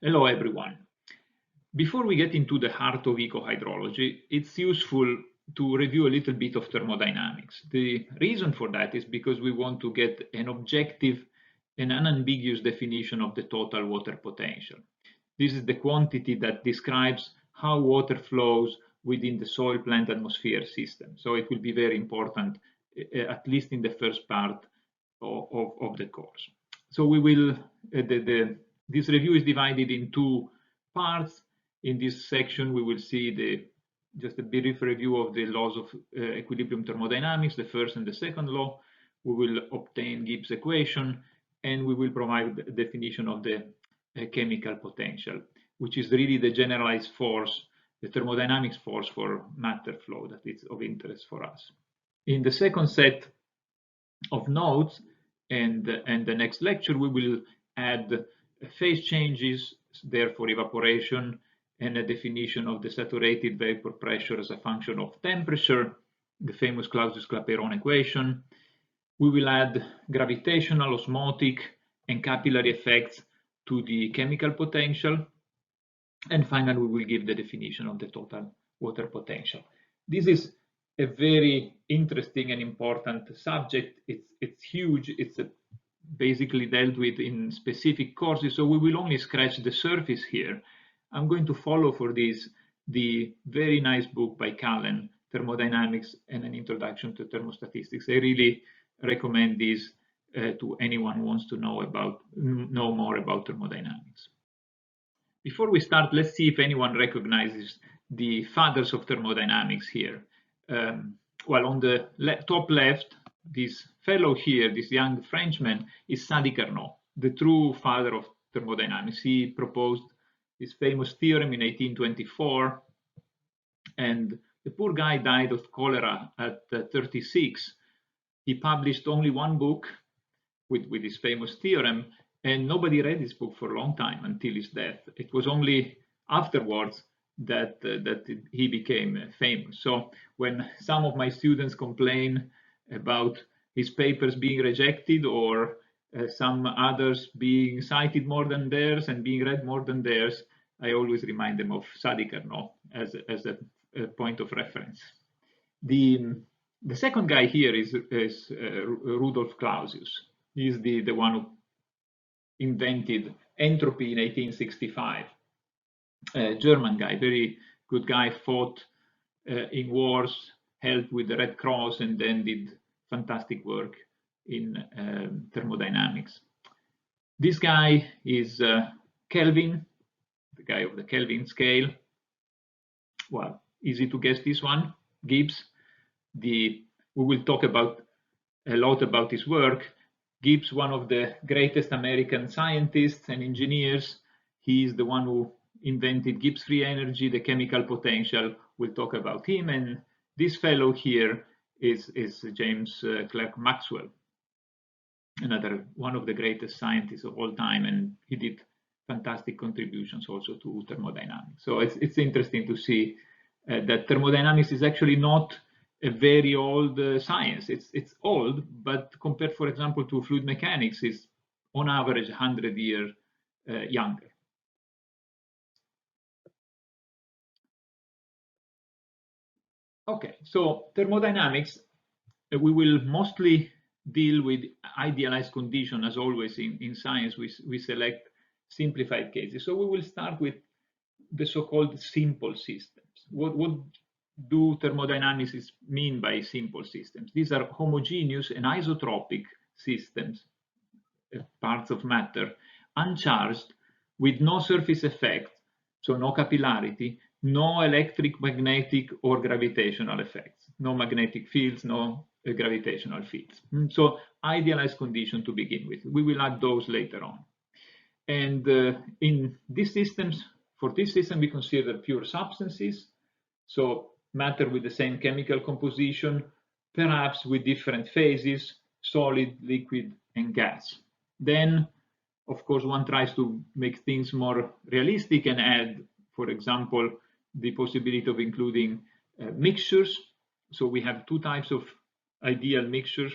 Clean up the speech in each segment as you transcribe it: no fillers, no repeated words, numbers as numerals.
Hello everyone. Before we get into the heart of ecohydrology, it's useful to review a little bit of thermodynamics. The reason for that is because we want to get an objective and unambiguous definition of the total water potential. This is the quantity that describes how water flows within the soil, plant, atmosphere system. So it will be very important, at least in the first part of the course. So we will, this review is divided in two parts. In this section, we will see just a brief review of the laws of equilibrium thermodynamics, the first and the second law. We will obtain Gibbs equation, and we will provide a definition of the chemical potential, which is really the generalized force, the thermodynamics force for matter flow that is of interest for us. In the second set of notes and the next lecture, we will add phase changes, therefore evaporation, and a definition of the saturated vapor pressure as a function of temperature, the famous Clausius-Clapeyron equation. We will add gravitational, osmotic, and capillary effects to the chemical potential. And finally, we will give the definition of the total water potential. This is a very interesting and important subject. It's huge. It's basically dealt with in specific courses, so we will only scratch the surface here. I'm going to follow for this the very nice book by Cullen, Thermodynamics and an Introduction to Thermostatistics. I really recommend this to anyone who wants to know more about thermodynamics. Before we start, let's see if anyone recognizes the fathers of thermodynamics here. Well, on the top left, this fellow here, this young Frenchman, is Sadi Carnot, the true father of thermodynamics. He proposed his famous theorem in 1824, and the poor guy died of cholera at 36. He published only one book with his famous theorem, and nobody read this book for a long time until his death. It was only afterwards that he became famous. So when some of my students complain about his papers being rejected or some others being cited more than theirs and being read more than theirs, I always remind them of Sadi Carnot as a point of reference. The second guy here is Rudolf Clausius. He's the one who invented entropy in 1865. German guy, very good guy, fought in wars, helped with the Red Cross, and then did fantastic work in thermodynamics. This guy is Kelvin, the guy of the Kelvin scale. Well, easy to guess this one, Gibbs. We will talk a lot about his work. Gibbs, one of the greatest American scientists and engineers. He is the one who invented Gibbs free energy, the chemical potential. We'll talk about him. And this fellow here is James Clerk Maxwell, another one of the greatest scientists of all time, and he did fantastic contributions also to thermodynamics. So it's interesting to see that thermodynamics is actually not a very old science. It's old, but compared, for example, to fluid mechanics, is on average 100 years younger. Okay, so thermodynamics, we will mostly deal with idealized conditions. As always in science, we select simplified cases. So we will start with the so-called simple systems. What do thermodynamicists mean by simple systems? These are homogeneous and isotropic systems, parts of matter, uncharged, with no surface effect, so no capillarity, no electric, magnetic, or gravitational effects, no magnetic fields, no gravitational fields. So idealized condition to begin with. We will add those later on. And in these systems, for this system, we consider pure substances, so matter with the same chemical composition, perhaps with different phases, solid, liquid, and gas. Then, of course, one tries to make things more realistic and add, for example, the possibility of including mixtures. So we have two types of ideal mixtures,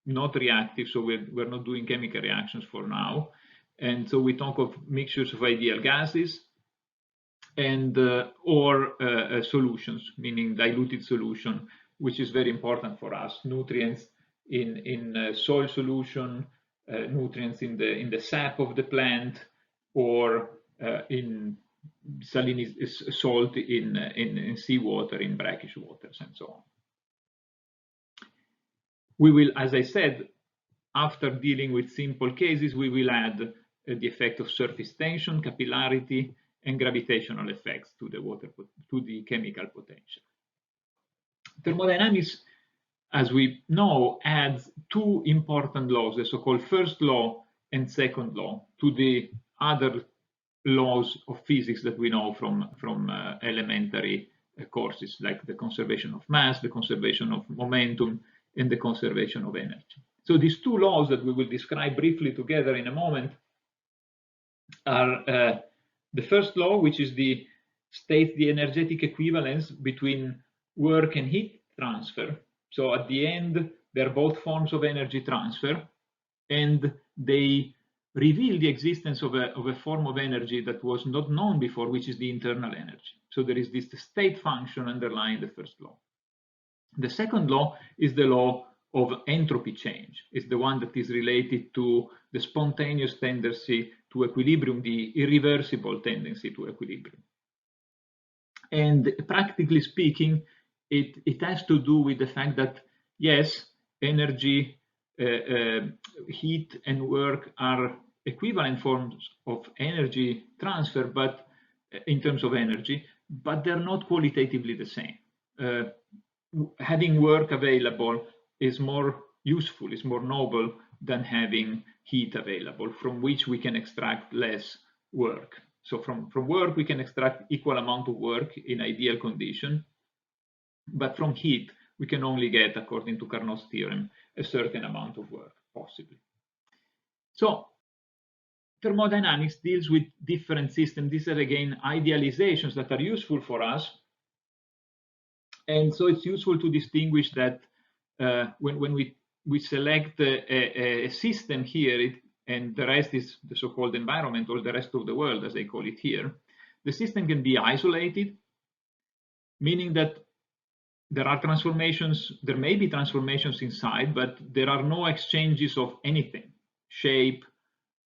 not reactive, so we're not doing chemical reactions for now. And so we talk of mixtures of ideal gases and or solutions, meaning diluted solution, which is very important for us. Nutrients in soil solution, nutrients in the sap of the plant, or in salt in seawater, in brackish waters, and so on. We will, as I said, after dealing with simple cases, we will add the effect of surface tension, capillarity, and gravitational effects to the chemical potential. Thermodynamics, as we know, adds two important laws, the so-called first law and second law, to the other laws of physics that we know from elementary courses, like the conservation of mass, the conservation of momentum, and the conservation of energy. So these two laws that we will describe briefly together in a moment are the first law, which is states the energetic equivalence between work and heat transfer. So at the end, they're both forms of energy transfer, and they reveal the existence of a form of energy that was not known before, which is the internal energy. So there is this state function underlying the first law. The second law is the law of entropy change. It's the one that is related to the spontaneous tendency to equilibrium, the irreversible tendency to equilibrium. And practically speaking, it has to do with the fact that, yes, energy, heat, and work are equivalent forms of energy transfer, but in terms of energy, but they're not qualitatively the same. Having work available is more useful, is more noble than having heat available, from which we can extract less work. So from work, we can extract equal amount of work in ideal condition, but from heat, we can only get, according to Carnot's theorem, a certain amount of work, possibly. So thermodynamics deals with different systems. These are, again, idealizations that are useful for us. And so it's useful to distinguish that when we select a system here, and the rest is the so-called environment, or the rest of the world, as they call it here, the system can be isolated, meaning that there are transformations, there may be transformations inside, but there are no exchanges of anything, shape,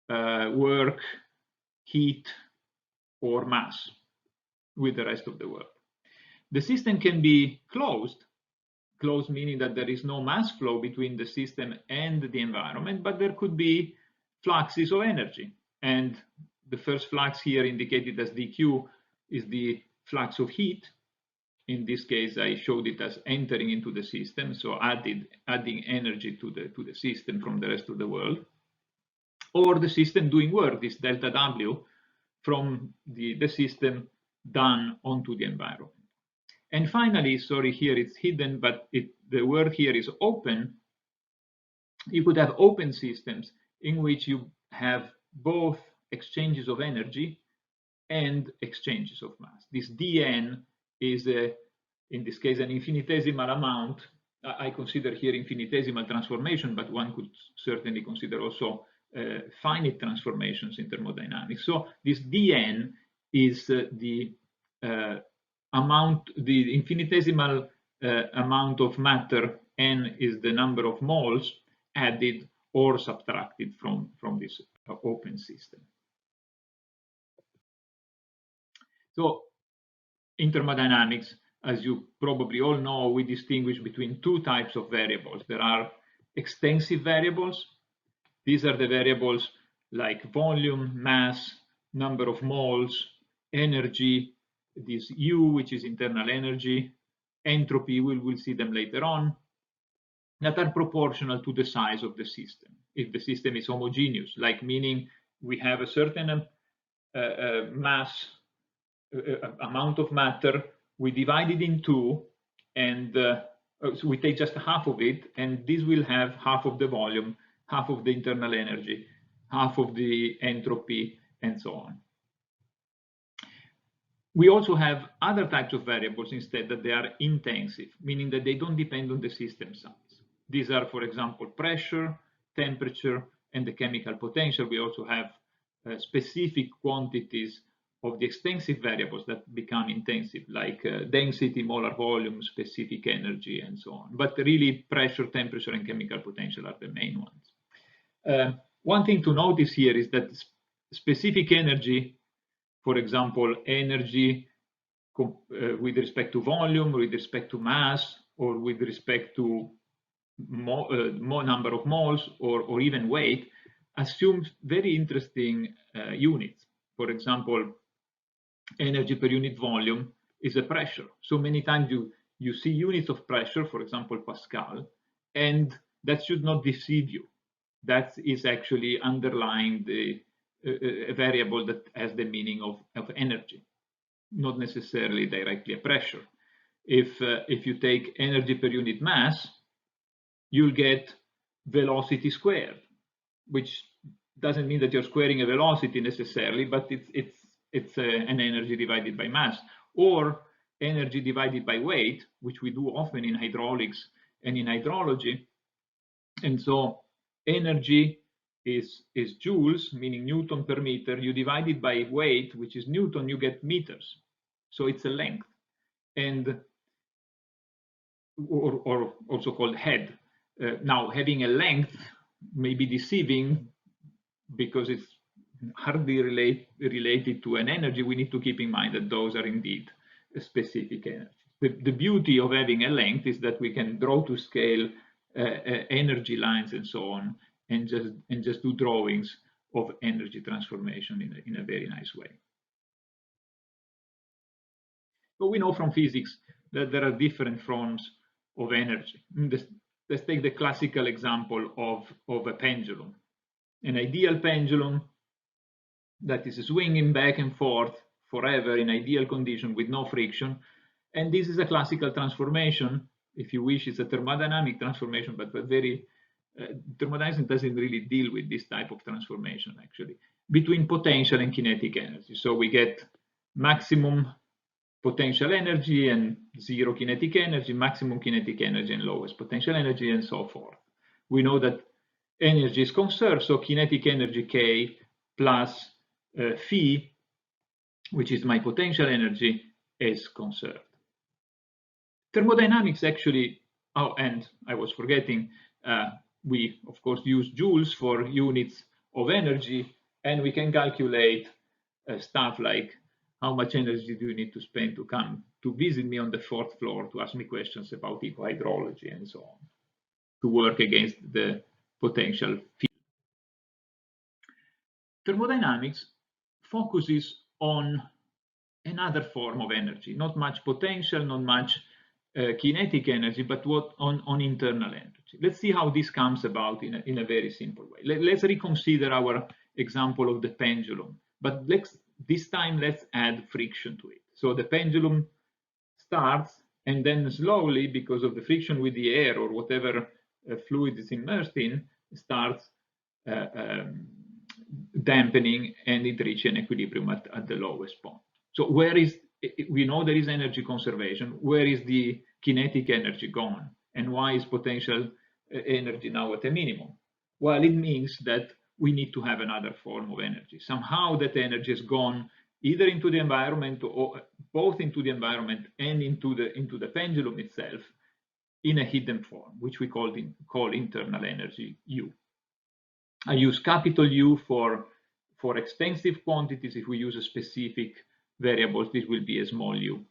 work, heat, or mass with the rest of the world. The system can be closed meaning that there is no mass flow between the system and the environment, but there could be fluxes of energy. And the first flux here indicated as dq is the flux of heat. In this case, I showed it as entering into the system, so adding energy to the system from the rest of the world. Or the system doing work, this delta W, from the system done onto the environment. And finally, sorry, here it's hidden, but the word here is open. You could have open systems in which you have both exchanges of energy and exchanges of mass. This dN is, in this case, an infinitesimal amount. I consider here infinitesimal transformation, but one could certainly consider also finite transformations in thermodynamics. So this dN is the infinitesimal amount of matter, n is the number of moles added or subtracted from this open system. So in thermodynamics, as you probably all know, we distinguish between two types of variables. There are extensive variables. These are the variables like volume, mass, number of moles, energy, this U, which is internal energy, entropy, we will see them later on, that are proportional to the size of the system. If the system is homogeneous, like meaning we have a certain mass, amount of matter, we divide it in two, and so we take just half of it, and this will have half of the volume, half of the internal energy, half of the entropy, and so on. We also have other types of variables instead that they are intensive, meaning that they don't depend on the system size. These are, for example, pressure, temperature, and the chemical potential. We also have specific quantities of the extensive variables that become intensive, like density, molar volume, specific energy, and so on. But really, pressure, temperature, and chemical potential are the main ones. One thing to notice here is that specific energy, for example, energy with respect to volume, with respect to mass, or with respect to more number of moles, or even weight, assumes very interesting units. For example, energy per unit volume is a pressure. So many times you see units of pressure, for example, Pascal, and that should not deceive you. That is actually underlying a variable that has the meaning of energy, not necessarily directly a pressure. If you take energy per unit mass, you'll get velocity squared, which doesn't mean that you're squaring a velocity necessarily, but it's an energy divided by mass, or energy divided by weight, which we do often in hydraulics and in hydrology. And so energy is joules, meaning Newton per meter. You divide it by weight, which is Newton, you get meters. So it's a length, and or also called head. Now, having a length may be deceiving because it's hardly related to an energy. We need to keep in mind that those are indeed a specific energy. The beauty of having a length is that we can draw to scale energy lines and so on, and just do drawings of energy transformation in a very nice way. But we know from physics that there are different forms of energy. Let's take the classical example of a pendulum. An ideal pendulum that is swinging back and forth forever in ideal condition with no friction. And this is a classical transformation. If you wish, it's a thermodynamic transformation, but thermodynamics doesn't really deal with this type of transformation, actually, between potential and kinetic energy. So we get maximum potential energy and zero kinetic energy, maximum kinetic energy and lowest potential energy, and so forth. We know that energy is conserved, so kinetic energy K plus phi, which is my potential energy, is conserved. Thermodynamics actually, oh, and I was forgetting, we of course use joules for units of energy, and we can calculate stuff like how much energy do you need to spend to come to visit me on the 4th floor to ask me questions about ecohydrology and so on, to work against the potential field. Thermodynamics focuses on another form of energy, not much potential, not much kinetic energy, but on internal energy. Let's see how this comes about in a very simple way. Let's reconsider our example of the pendulum, but this time let's add friction to it. So the pendulum starts, and then slowly, because of the friction with the air or whatever fluid is immersed in, starts dampening, and it reaches an equilibrium at the lowest point. So we know there is energy conservation. Where is the kinetic energy gone? And why is potential energy now at a minimum? Well, it means that we need to have another form of energy. Somehow that energy has gone either into the environment, or both into the environment and into the pendulum itself, in a hidden form, which we call internal energy, U. I use capital U for extensive quantities. If we use a specific variable, this will be a small u.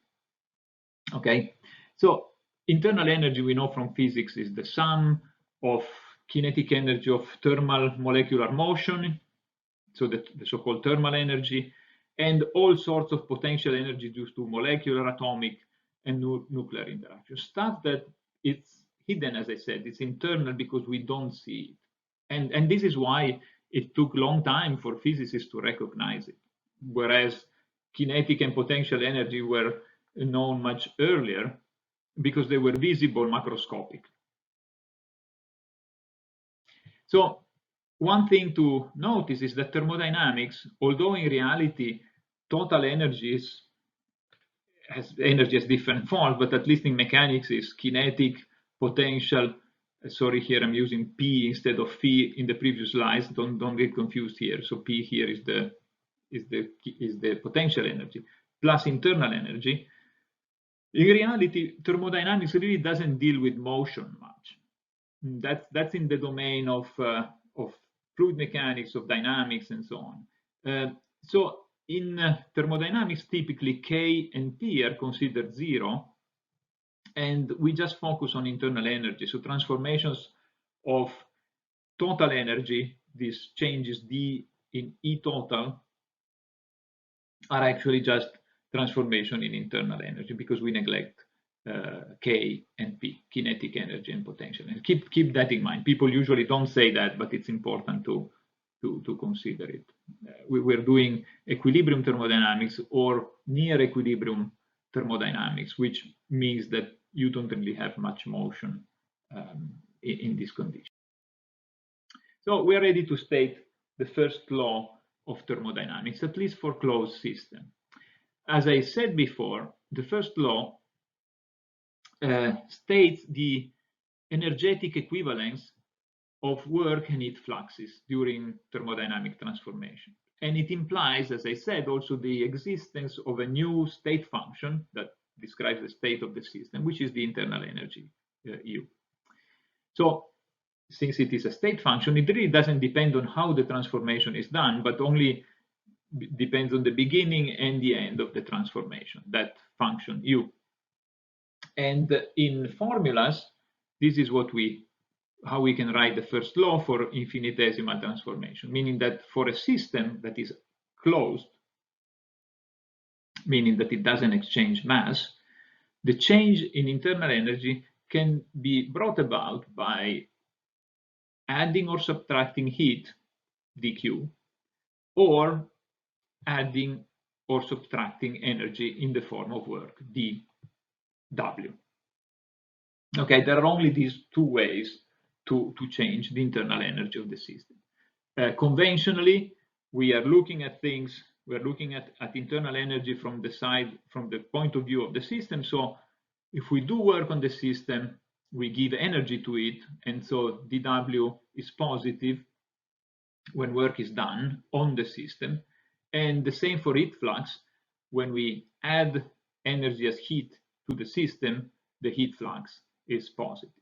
Okay, so internal energy, we know from physics, is the sum of kinetic energy of thermal molecular motion, so the so-called thermal energy, and all sorts of potential energy due to molecular, atomic, and nuclear interactions. Stuff that it's hidden, as I said, it's internal because we don't see it. And this is why it took a long time for physicists to recognize it, whereas kinetic and potential energy were known much earlier because they were visible macroscopically. So one thing to notice is that thermodynamics, although in reality total energy has different forms, but at least in mechanics is kinetic, potential, Sorry, here I'm using P instead of phi in the previous slides. Don't get confused here. So P here is the potential energy plus internal energy. In reality, thermodynamics really doesn't deal with motion much. That's in the domain of fluid mechanics, of dynamics, and so on. So in thermodynamics, typically K and P are considered zero, and we just focus on internal energy. So transformations of total energy, these changes D in E total, are actually just transformation in internal energy, because we neglect K and P, kinetic energy and potential. And keep that in mind. People usually don't say that, but it's important to consider it. We're doing equilibrium thermodynamics or near equilibrium thermodynamics, which means that you don't really have much motion in this condition. So we are ready to state the first law of thermodynamics, at least for closed system. As I said before, the first law states the energetic equivalence of work and heat fluxes during thermodynamic transformation. And it implies, as I said, also the existence of a new state function that describes the state of the system, which is the internal energy, U. So since it is a state function, it really doesn't depend on how the transformation is done, but only depends on the beginning and the end of the transformation, that function U. And in formulas, this is how we can write the first law for infinitesimal transformation, meaning that for a system that is closed, meaning that it doesn't exchange mass, the change in internal energy can be brought about by adding or subtracting heat, dq, or adding or subtracting energy in the form of work, dw. Okay, there are only these two ways to change the internal energy of the system. Conventionally, we are looking at things, we're looking at internal energy from the point of view of the system. So if we do work on the system, we give energy to it, and so dW is positive when work is done on the system. And the same for heat flux. When we add energy as heat to the system, the heat flux is positive.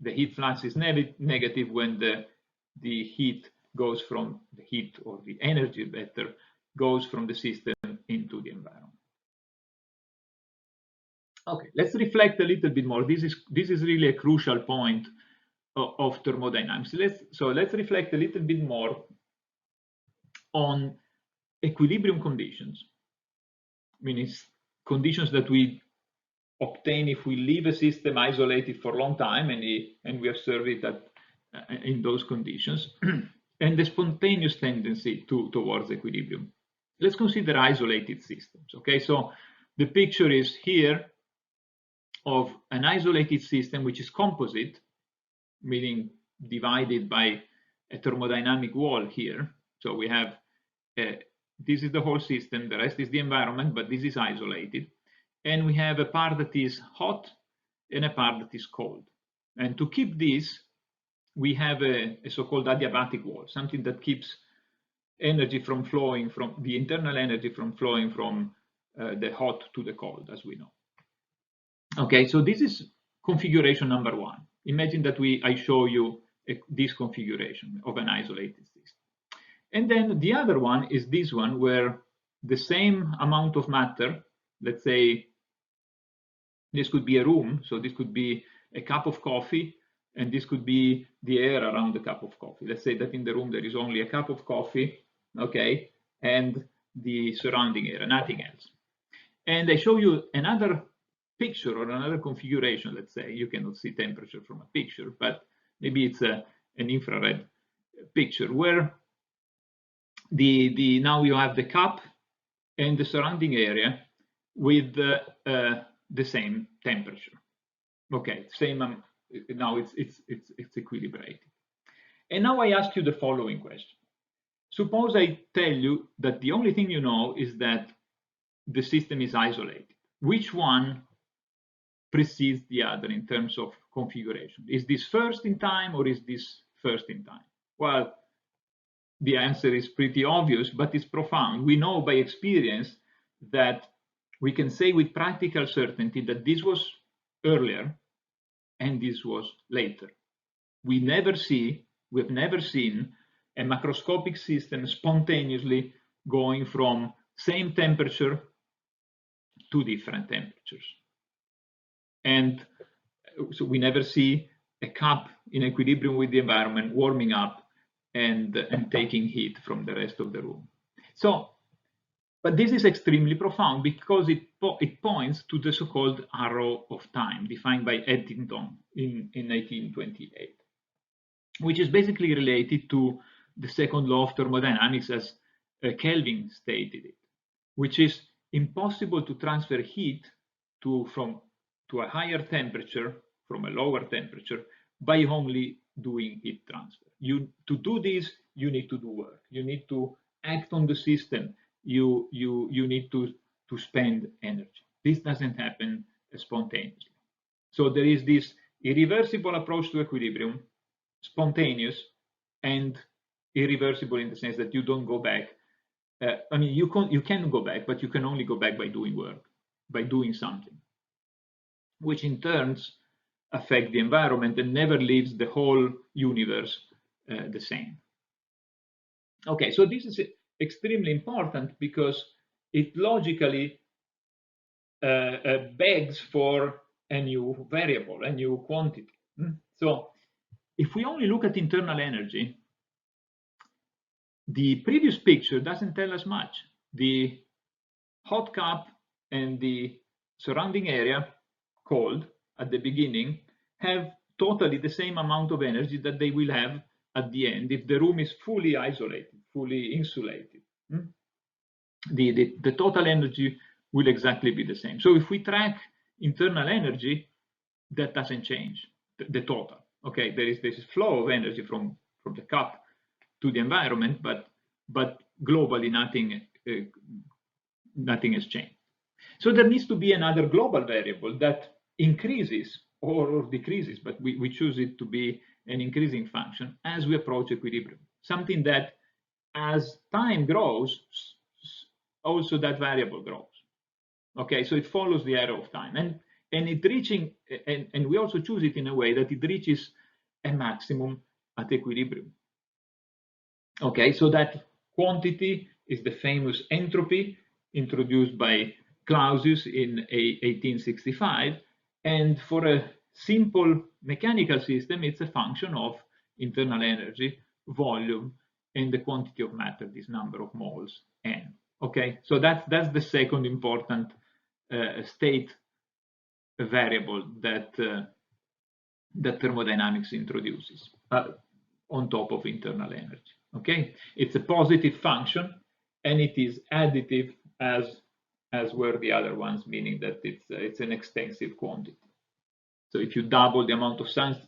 The heat flux is negative when the heat goes from the heat, or the energy better, goes from the system into the environment. Okay, let's reflect a little bit more. This is really a crucial point of thermodynamics. Let's reflect a little bit more on equilibrium conditions, meaning conditions that we obtain if we leave a system isolated for a long time and we observe it in those conditions, and the spontaneous tendency towards equilibrium. Let's consider isolated systems. Okay, so the picture is here of an isolated system which is composite, meaning divided by a thermodynamic wall here. So we have this is the whole system, the rest is the environment, but this is isolated. And we have a part that is hot and a part that is cold. And to keep this, we have a so-called adiabatic wall, something that keeps energy from flowing from the internal energy from flowing from the hot to the cold, as we know. Okay, so this is configuration number one. Imagine that I show you this configuration of an isolated system. And then the other one is this one, where the same amount of matter, let's say this could be a room, so this could be a cup of coffee, and this could be the air around the cup of coffee. Let's say that in the room there is only a cup of coffee, okay, and the surrounding area, nothing else. And I show you another picture or another configuration. Let's say you cannot see temperature from a picture, but maybe it's an infrared picture where now you have the cup and the surrounding area with the same temperature. Okay, same. Now it's equilibrated. And now I ask you the following question. Suppose I tell you that the only thing you know is that the system is isolated. Which one precedes the other in terms of configuration. Is this first in time or is this first in time? Well, the answer is pretty obvious, but it's profound. We know by experience that we can say with practical certainty that this was earlier and this was later. We've never seen a macroscopic system spontaneously going from same temperature to different temperatures. And so we never see a cup in equilibrium with the environment warming up and taking heat from the rest of the room. So, but this is extremely profound because it points to the so-called arrow of time defined by Eddington in 1828, which is basically related to the second law of thermodynamics as Kelvin stated it, which is impossible to transfer heat to a higher temperature from a lower temperature by only doing heat transfer. To do this, you need to do work. You need to act on the system. You need to spend energy. This doesn't happen spontaneously. So there is this irreversible approach to equilibrium, spontaneous and irreversible in the sense that you don't go back. I mean, you can go back, but you can only go back by doing work, by doing something, which in turns affect the environment and never leaves the whole universe the same. Okay, so this is extremely important because it logically begs for a new variable, a new quantity. So if we only look at internal energy, the previous picture doesn't tell us much. The hot cup and the surrounding area, cold, at the beginning, have totally the same amount of energy that they will have at the end if the room is fully isolated, fully insulated. The total energy will exactly be the same. So if we track internal energy, that doesn't change, the total. Okay, there is this flow of energy from the cup to the environment, but globally nothing has changed. So there needs to be another global variable that increases or decreases, but we choose it to be an increasing function as we approach equilibrium. Something that as time grows, also that variable grows. Okay, so it follows the arrow of time, and it reaching, and we also choose it in a way that it reaches a maximum at equilibrium. Okay, so that quantity is the famous entropy introduced by Clausius in 1865, and for a simple mechanical system, it's a function of internal energy, volume, and the quantity of matter, this number of moles, n. Okay, so that's the second important state variable that thermodynamics introduces on top of internal energy. Okay, it's a positive function, and it is additive as were the other ones, meaning that it's an extensive quantity. So if you double the amount of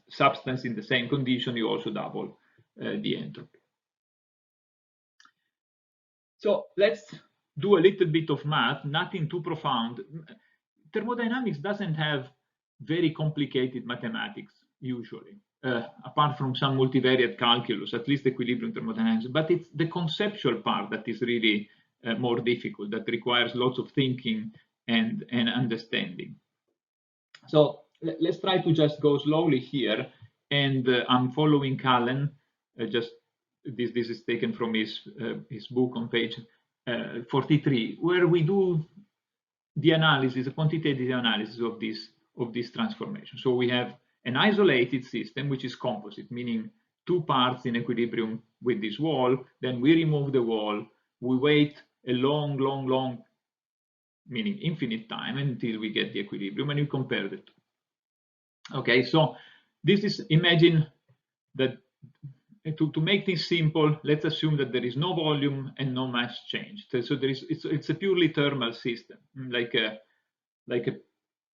substance in the same condition, you also double the entropy. So let's do a little bit of math, nothing too profound. Thermodynamics doesn't have very complicated mathematics usually, apart from some multivariate calculus, at least equilibrium thermodynamics, but it's the conceptual part that is really more difficult, that requires lots of thinking and understanding. So let's try to just go slowly here, and I'm following Cullen. This is taken from his book on page 43, where we do the analysis, a quantitative analysis of this transformation. So we have an isolated system which is composite, meaning two parts in equilibrium with this wall. Then we remove the wall. We wait a long, meaning infinite time until we get the equilibrium, and you compare the two. Okay, so this is, imagine that to make this simple, let's assume that there is no volume and no mass change. So it's a purely thermal system, like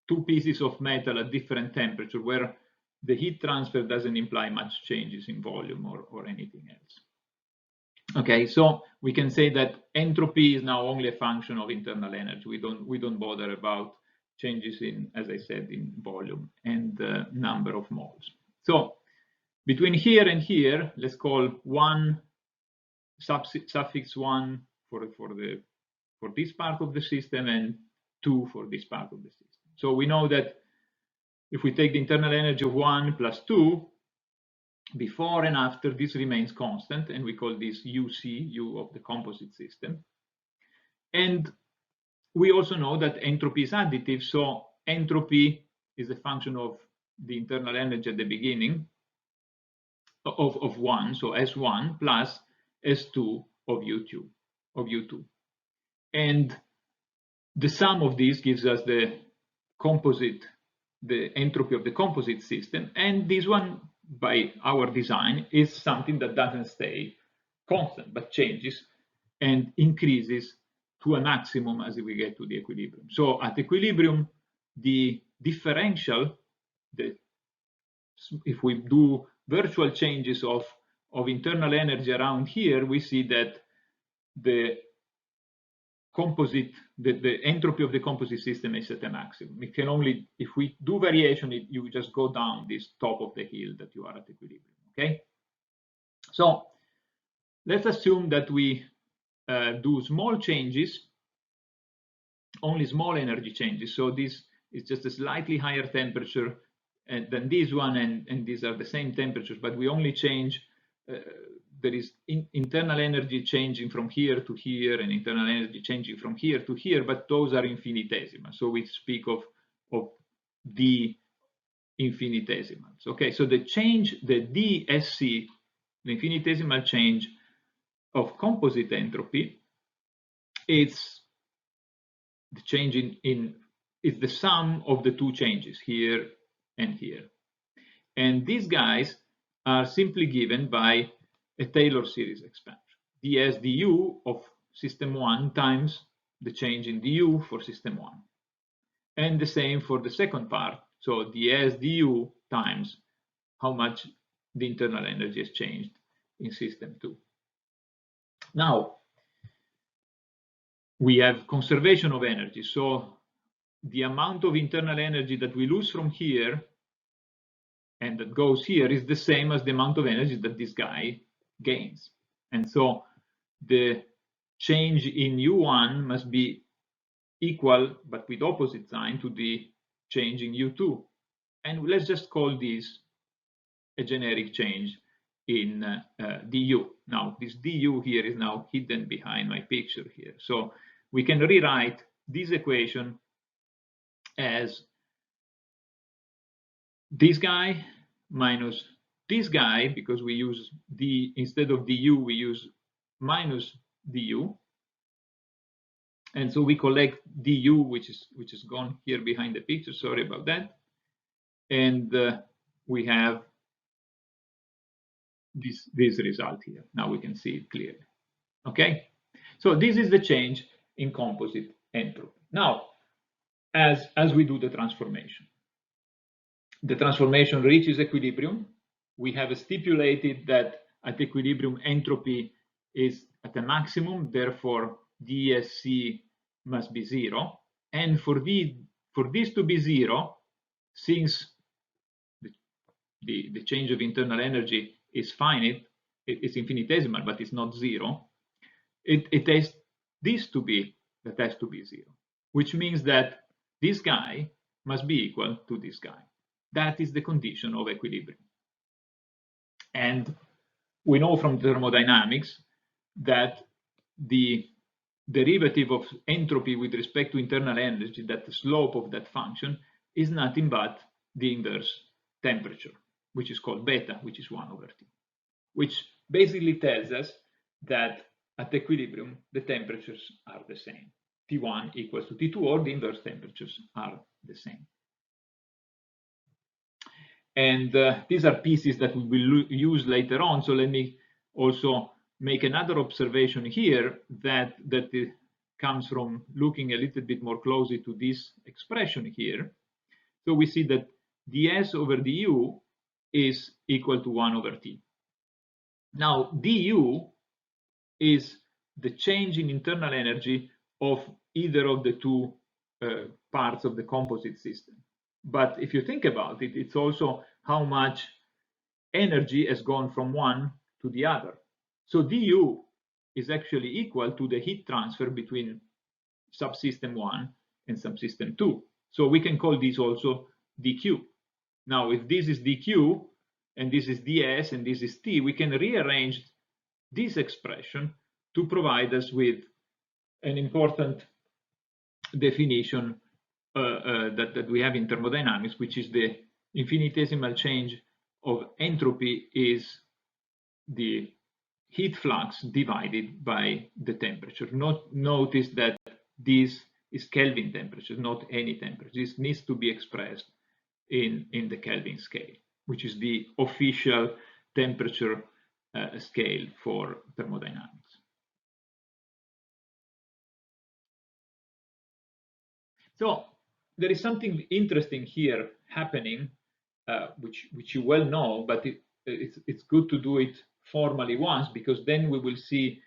two pieces of metal at different temperature, where the heat transfer doesn't imply much changes in volume or anything else. Okay, so we can say that entropy is now only a function of internal energy. We don't bother about changes in, as I said, in volume and number of moles. So between here and here, let's call 1 suffix 1 for this part of the system and 2 for this part of the system. So we know that if we take the internal energy of 1 plus 2, before and after, this remains constant, and we call this UC, U of the composite system. And we also know that entropy is additive, so entropy is a function of the internal energy at the beginning of 1, so S1 plus S2 of U2. And the sum of these gives us the entropy of the composite system, and this one, by our design, is something that doesn't stay constant, but changes and increases to a maximum as we get to the equilibrium. So at equilibrium, the differential, if we do virtual changes of internal energy around here, we see that the entropy of the composite system is at a maximum. It can only, if we do variation, you just go down this top of the hill that you are at equilibrium, okay? So let's assume that we do small changes, only small energy changes. So this is just a slightly higher temperature than this one, and these are the same temperatures, but we only change, there is internal energy changing from here to here and internal energy changing from here to here, but those are infinitesimal. So we speak of the infinitesimals. Okay, so the change, the DSC, the infinitesimal change of composite entropy, it's the change it's the sum of the two changes here and here. And these guys are simply given by a Taylor series expansion. ds du of system 1 times the change in du for system 1. And the same for the second part. So ds du times how much the internal energy has changed in system 2. Now, we have conservation of energy. So the amount of internal energy that we lose from here and that goes here is the same as the amount of energy that this guy gains. And so the change in U1 must be equal, but with opposite sign, to the change in U2. And let's just call this a generic change in du. Now, this du here is now hidden behind my picture here. So we can rewrite this equation as this guy minus this guy, because we use instead of du, we use minus du. And so we collect du, which is gone here behind the picture. Sorry about that. And we have this result here. Now we can see it clearly. Okay, so this is the change in composite entropy. Now, as we do the transformation reaches equilibrium. We have stipulated that at equilibrium entropy is at a maximum, therefore DSC must be 0. And for this to be 0, since the change of internal energy is finite, it's infinitesimal, but it's not 0, it has this to be, that has to be 0, which means that this guy must be equal to this guy. That is the condition of equilibrium. And we know from thermodynamics that the derivative of entropy with respect to internal energy, that the slope of that function, is nothing but the inverse temperature, which is called beta, which is 1 over T, which basically tells us that at equilibrium, the temperatures are the same. T1 equals to T2, or the inverse temperatures are the same. And these are pieces that we will use later on. So let me also make another observation here that comes from looking a little bit more closely to this expression here. So we see that ds over du is equal to 1 over T. Now, du is the change in internal energy of either of the two parts of the composite system. But if you think about it, it's also how much energy has gone from one to the other. So du is actually equal to the heat transfer between subsystem 1 and subsystem 2. So we can call this also dq. Now, if this is dq, and this is ds, and this is t, we can rearrange this expression to provide us with an important definition that we have in thermodynamics, which is the infinitesimal change of entropy is the heat flux divided by the temperature. Notice that this is Kelvin temperature, not any temperature. This needs to be expressed in the Kelvin scale, which is the official temperature scale for thermodynamics. So there is something interesting here happening, which you well know, but it's good to do it formally once, because then we will see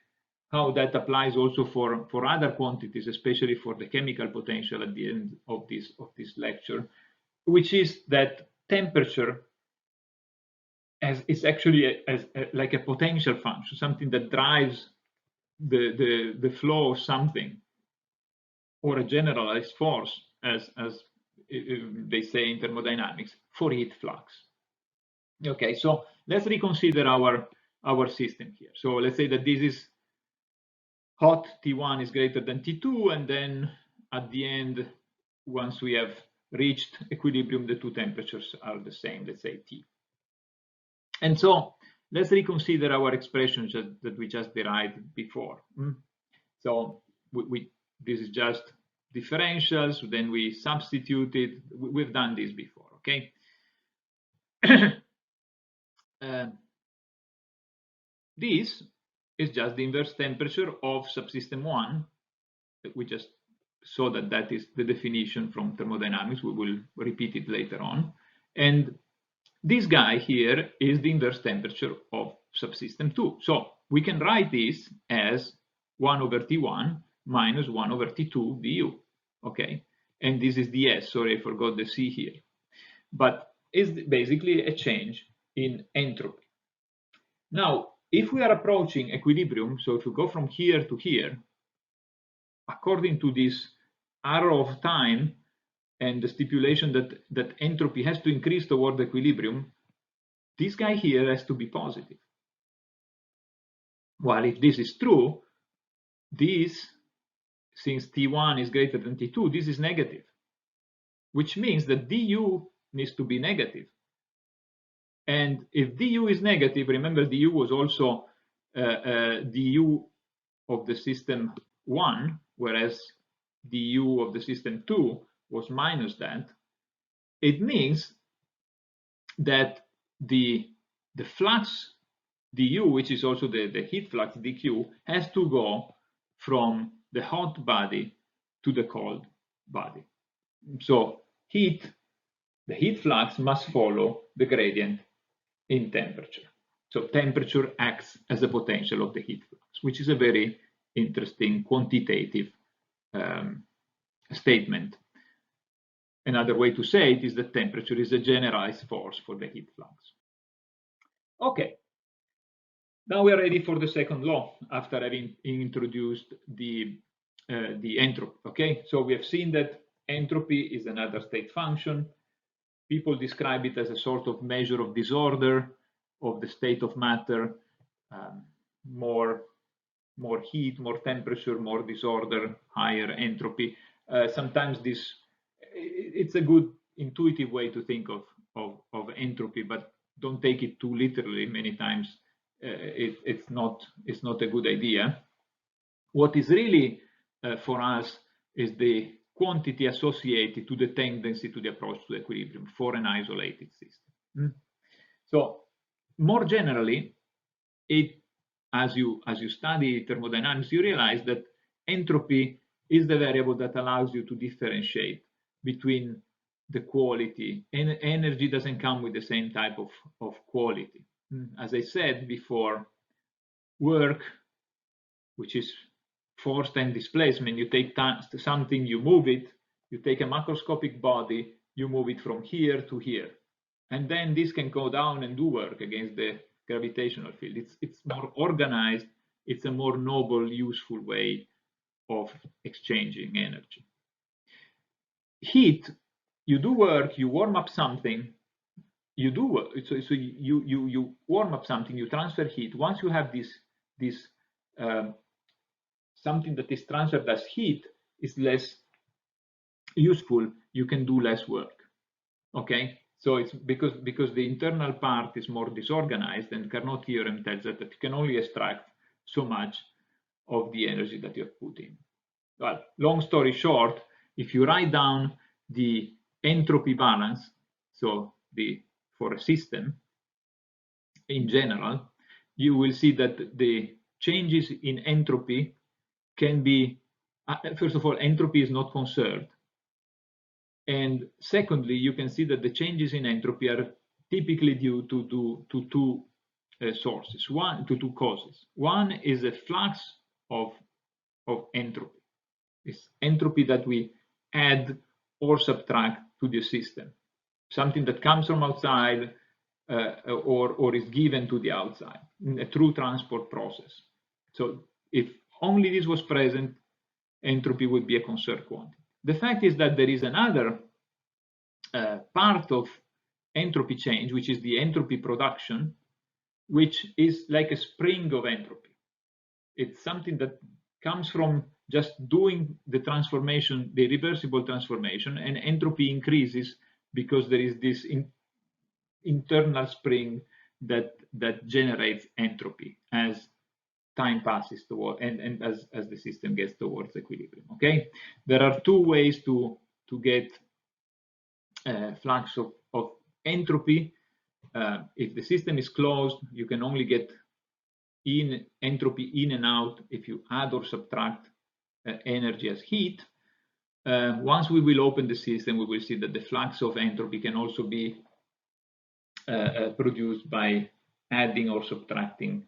how that applies also for other quantities, especially for the chemical potential at the end of this lecture, which is that temperature is actually like a potential function, something that drives the flow of something, or a generalized force, as they say in thermodynamics, for heat flux. Okay, so let's reconsider our system here. So let's say that this is hot, T1 is greater than T2, and then at the end, once we have reached equilibrium, the two temperatures are the same, let's say T. And so let's reconsider our expressions that we just derived before. So this is just differentials, then we substituted. We've done this before, okay? This is just the inverse temperature of subsystem 1. We just saw that is the definition from thermodynamics. We will repeat it later on. And this guy here is the inverse temperature of subsystem 2. So we can write this as 1 over T1 minus 1 over T2 du, okay? And this is ds, sorry, I forgot the C here. But it's basically a change in entropy. Now, if we are approaching equilibrium, so if we go from here to here, according to this arrow of time and the stipulation that entropy has to increase toward equilibrium, this guy here has to be positive. While if this is true, this, since T1 is greater than T2, this is negative, which means that du needs to be negative. And if du is negative, remember du was also du of the system 1, whereas du of the system 2 was minus that. It means that the flux du, which is also the heat flux dq, has to go from the hot body to the cold body. So the heat flux must follow the gradient in temperature. So temperature acts as a potential of the heat flux, which is a very interesting quantitative statement. Another way to say it is that temperature is a generalized force for the heat flux. Okay, now we are ready for the second law after having introduced the entropy. Okay, so we have seen that entropy is another state function. People describe it as a sort of measure of disorder of the state of matter. More heat, more temperature, more disorder, higher entropy. Sometimes it's a good intuitive way to think of entropy, but don't take it too literally. Many times it's not a good idea. What is really for us is the quantity associated to the tendency to the approach to equilibrium for an isolated system. So more generally, as you study thermodynamics, you realize that entropy is the variable that allows you to differentiate between the quality. And energy doesn't come with the same type of quality. As I said before, work, which is force and displacement, you take something, you move it, You take a macroscopic body, you move it from here to here. And then this can go down and do work against the gravitational field. It's more organized. It's a more noble, useful way of exchanging energy. Heat, you do work, you warm up something, you do work. So you warm up something, you transfer heat. Once you have this something that is transferred as heat is less useful, you can do less work. Okay, so it's because the internal part is more disorganized, and Carnot theorem tells that you can only extract so much of the energy that you have put in. Well, long story short, if you write down the entropy balance, so for a system in general, you will see that the changes in entropy can be, first of all, entropy is not conserved. And secondly, you can see that the changes in entropy are typically due to two sources, to two causes. One is a flux of entropy. It's entropy that we add or subtract to the system, something that comes from outside or is given to the outside in a true transport process. So if only this was present, entropy would be a conserved quantity. The fact is that there is another part of entropy change, which is the entropy production, which is like a spring of entropy. It's something that comes from just doing the transformation, the reversible transformation, and entropy increases because there is this internal spring that generates entropy as time passes toward and as the system gets towards equilibrium. Okay, there are two ways to get flux of entropy. If the system is closed, you can only get entropy in and out if you add or subtract energy as heat. Once we will open the system, we will see that the flux of entropy can also be produced by adding or subtracting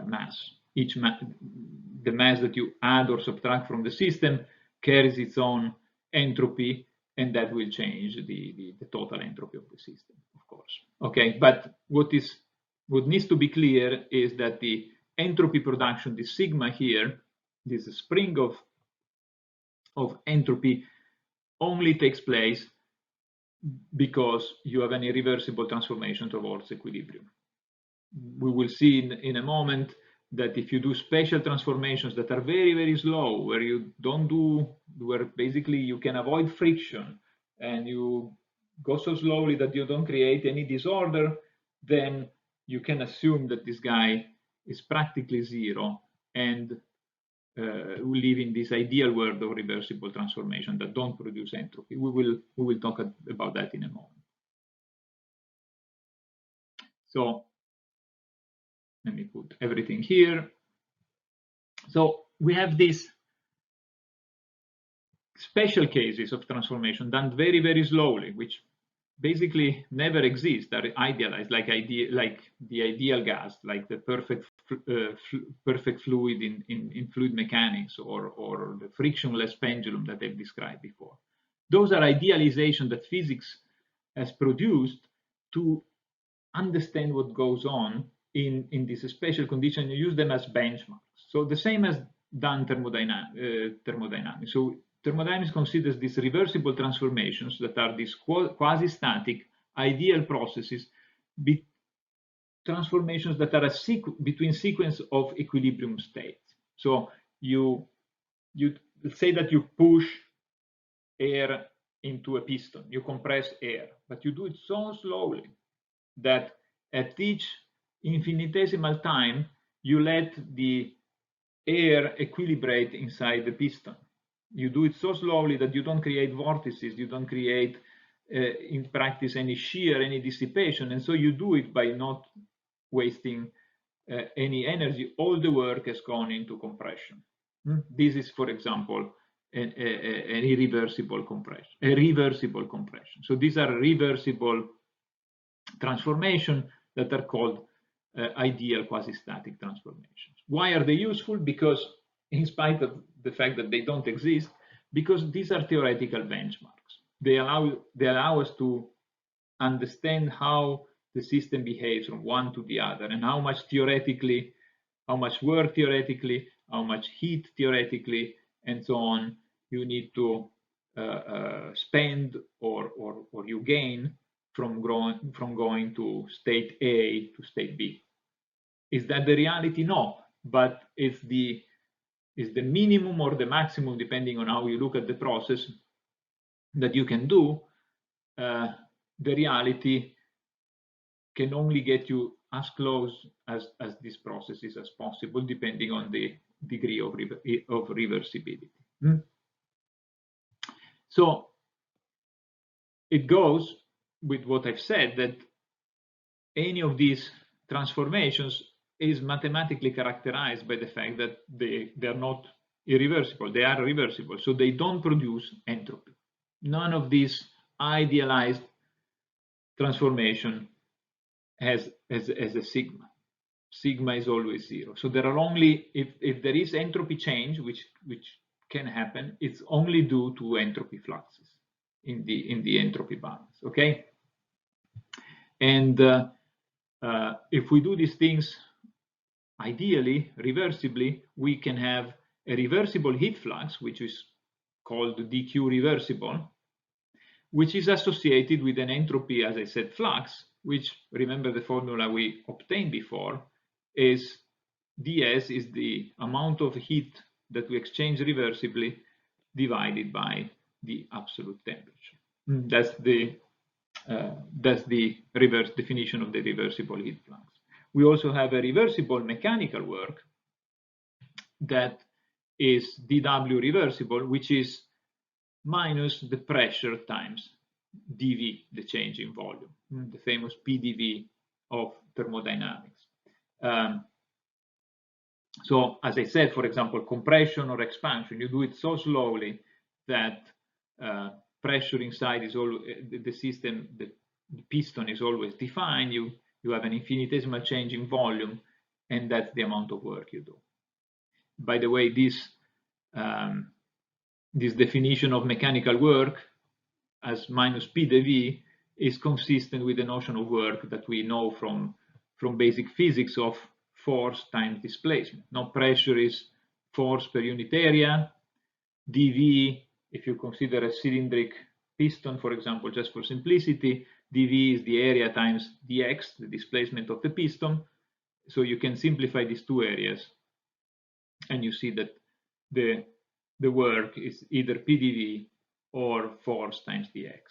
mass. The mass that you add or subtract from the system carries its own entropy, and that will change the total entropy of the system, of course. Okay, but what needs to be clear is that the entropy production, the sigma here, this spring of entropy, only takes place because you have an irreversible transformation towards equilibrium. We will see in a moment that if you do special transformations that are very, very slow, where basically you can avoid friction and you go so slowly that you don't create any disorder, then you can assume that this guy is practically zero and we live in this ideal world of reversible transformation that don't produce entropy. We will talk about that in a moment. So let me put everything here. So we have these special cases of transformation done very, very slowly, which basically never exist, are idealized, like the ideal gas, like the perfect fluid in fluid mechanics, or the frictionless pendulum that I've described before. Those are idealizations that physics has produced to understand what goes on in this special condition. You use them as benchmarks. So the same as done thermodynamics. So thermodynamics considers these reversible transformations that are these quasi-static ideal processes, transformations that are between sequence of equilibrium states. So you say that you push air into a piston, you compress air, but you do it so slowly that at each infinitesimal time you let the air equilibrate inside the piston. You do it so slowly that you don't create vortices, you don't create in practice any shear, any dissipation, and so you do it by not wasting any energy. All the work has gone into compression. This is, for example, an irreversible compression, a reversible compression. So these are reversible transformations that are called ideal quasi-static transformations. Why are they useful? Because in spite of the fact that they don't exist, because these are theoretical benchmarks. They allow us to understand how the system behaves from one to the other, and how much theoretically, how much work theoretically, how much heat theoretically, and so on, you need to spend or you gain from going to state A to state B. Is that the reality? No, but it's the minimum or the maximum, depending on how you look at the process, that you can do. The reality can only get you as close as these processes as possible, depending on the degree of reversibility. So it goes with what I've said, that any of these transformations is mathematically characterized by the fact that they're not irreversible, they are reversible, so they don't produce entropy. None of these idealized transformation has a sigma. Sigma is always zero. So there are only, if there is entropy change, which can happen, it's only due to entropy fluxes in the entropy balance. Okay, and if we do these things ideally, reversibly, we can have a reversible heat flux, which is called dq reversible, which is associated with an entropy, as I said, flux, which, remember the formula we obtained before, is ds is the amount of heat that we exchange reversibly divided by the absolute temperature. That's the reverse definition of the reversible heat flux. We also have a reversible mechanical work that is dW reversible, which is minus the pressure times dV, the change in volume, the famous PDV of thermodynamics. So as I said, for example, compression or expansion, you do it so slowly that pressure inside is always the system, the piston is always defined. You have an infinitesimal change in volume, and that's the amount of work you do. By the way, this definition of mechanical work as minus PDV is consistent with the notion of work that we know from basic physics of force times displacement. Now, pressure is force per unit area. dV, if you consider a cylindric piston, for example, just for simplicity, dV is the area times dx, the displacement of the piston. So you can simplify these two areas, and you see that the work is either PDV or force times dx.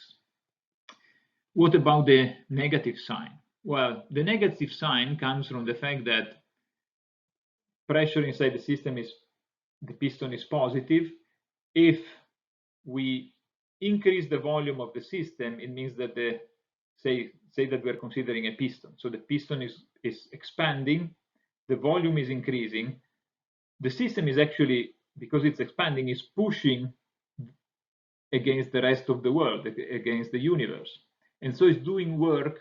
What about the negative sign? Well, the negative sign comes from the fact that pressure inside the system is, the piston is positive. If we increase the volume of the system, it means that say that we're considering a piston. So the piston is expanding, the volume is increasing. The system is actually, because it's expanding, is pushing against the rest of the world, against the universe. And so it's doing work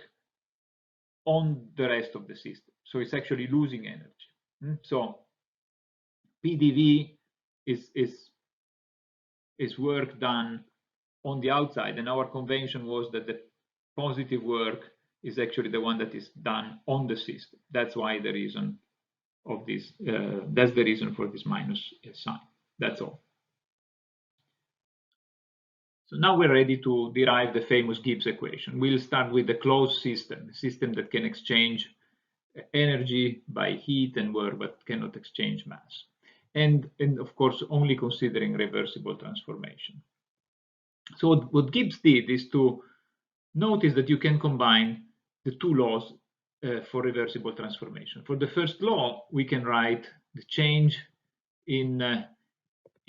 on the rest of the system. So it's actually losing energy. So PDV is work done on the outside, and our convention was that the positive work is actually the one that is done on the system. That's why the reason of this, that's the reason for this minus sign. That's all. So now we're ready to derive the famous Gibbs equation. We'll start with the closed system, a system that can exchange energy by heat and work, but cannot exchange mass. And of course, only considering reversible transformation. So what Gibbs did is to notice that you can combine the two laws for reversible transformation. For the first law, we can write the change in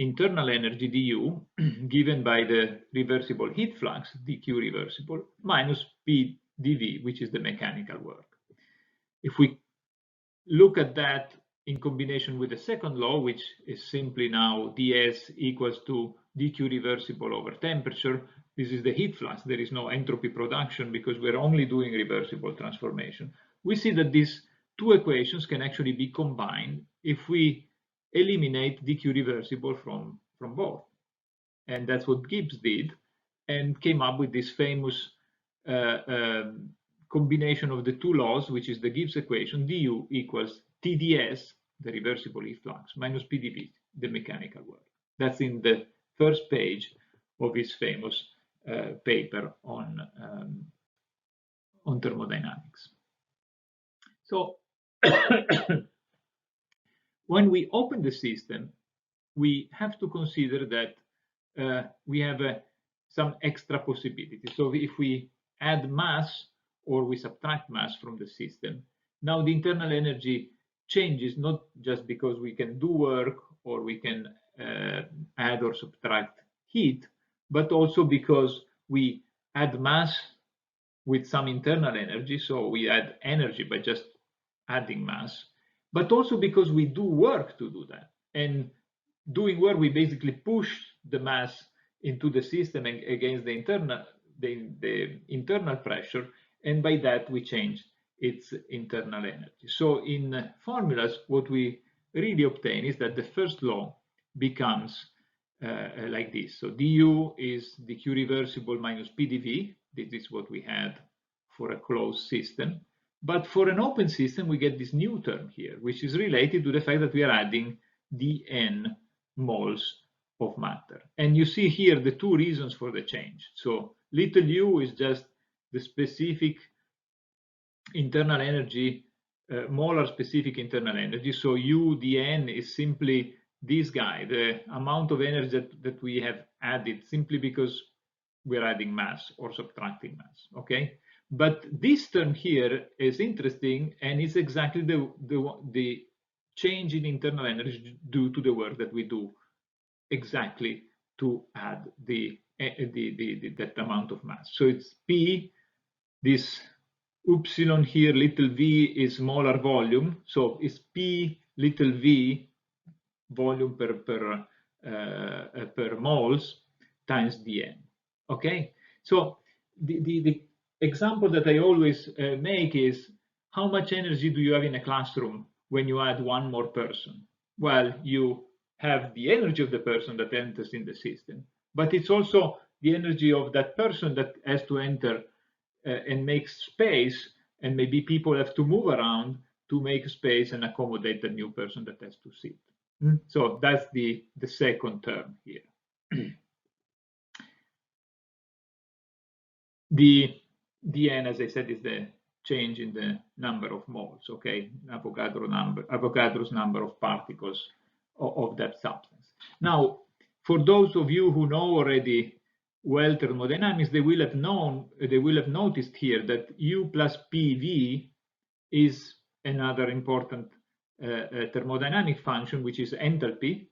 internal energy du given by the reversible heat flux dq reversible minus p dv, which is the mechanical work. If we look at that in combination with the second law, which is simply now ds equals to dq reversible over temperature, this is the heat flux. There is no entropy production because we're only doing reversible transformation. We see that these two equations can actually be combined if we eliminate dq reversible from both. and that's what Gibbs did, and came up with this famous combination of the two laws, which is the Gibbs equation, du equals TdS, the reversible heat flux, minus PdV, the mechanical work. That's in the first page of his famous paper on thermodynamics. So when we open the system, we have to consider that we have some extra possibilities. So if we add mass or we subtract mass from the system, now the internal energy changes, not just because we can do work or we can add or subtract heat, but also because we add mass with some internal energy, so we add energy by just adding mass, but also because we do work to do that. And doing work, we basically push the mass into the system against the internal pressure, and by that we change its internal energy. So in formulas, what we really obtain is that the first law becomes like this. So du is dq reversible minus pdv. This is what we had for a closed system. But for an open system, we get this new term here, which is related to the fact that we are adding dn moles of matter. And you see here the two reasons for the change. So little u is just the specific internal energy, molar specific internal energy. So u dn is simply this guy, the amount of energy that we have added simply because we're adding mass or subtracting mass, okay? But this term here is interesting, and it's exactly the change in internal energy due to the work that we do exactly to add that amount of mass. So it's P, this epsilon here, little v is molar volume. So it's P little v volume per moles times dn. Okay, so the example that I always make is, how much energy do you have in a classroom when you add one more person? Well, you have the energy of the person that enters in the system, but it's also the energy of that person that has to enter and make space, and maybe people have to move around to make space and accommodate the new person that has to sit. So that's the second term here. The dn, as I said, is the change in the number of moles, okay? Avogadro's number of particles of that substance. Now, for those of you who know already well thermodynamics, they will have noticed here that u plus pv is another important thermodynamic function, which is enthalpy.